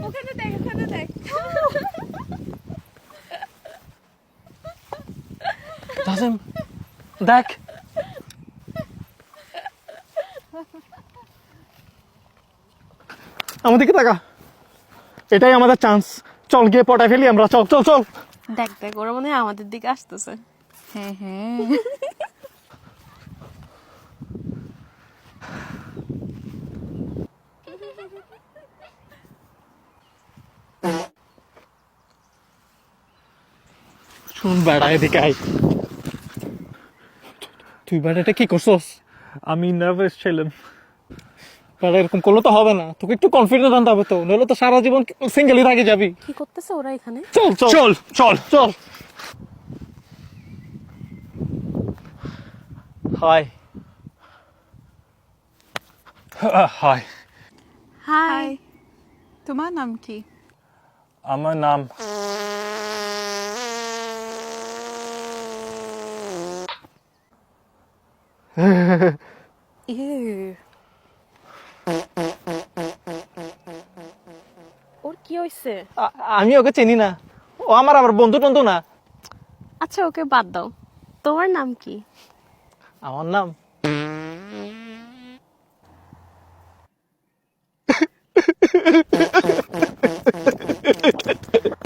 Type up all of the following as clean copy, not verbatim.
ওখানে দেখ, ওখানে দেখ। তাজিম দেখ, আমাদেরকে তাকা, এটাই আমাদের চান্স। চল গিয়ে পটায় ফেলি আমরা, চল চল চল। দেখ দেখ, ওরা মনে হয় আমাদের দিকে আসতেছে। হ্যাঁ হ্যাঁ, শুন বেড়া, এদিকে আয়। তুই বেড়া এটা কি করছস? আমি নার্ভাস ছিলাম। বেড়া এরকম করলে তো হবে না, তোকে একটু কনফিডেন্স আনতে হবে তো, নইলে তো সারা জীবন সিঙ্গেলই থাকি যাবি। কি করতেছে ওরা এখানে? চল চল চল চল চল। হাই। Hi, hi. তোমার নাম কি? আমার নাম ওর কি হইছে? আমি ওকে চিনি না, ও আমার আবার বন্ধু টন্ধু না। আচ্ছা ওকে বাদ দাও, তোমার নাম কি? আমার নাম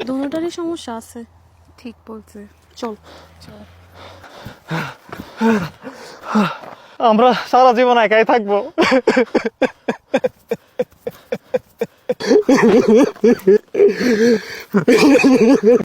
দুটোটারই সমস্যা আছে। ঠিক বলছে। চল। আমরা সারা জীবন একাই থাকবো।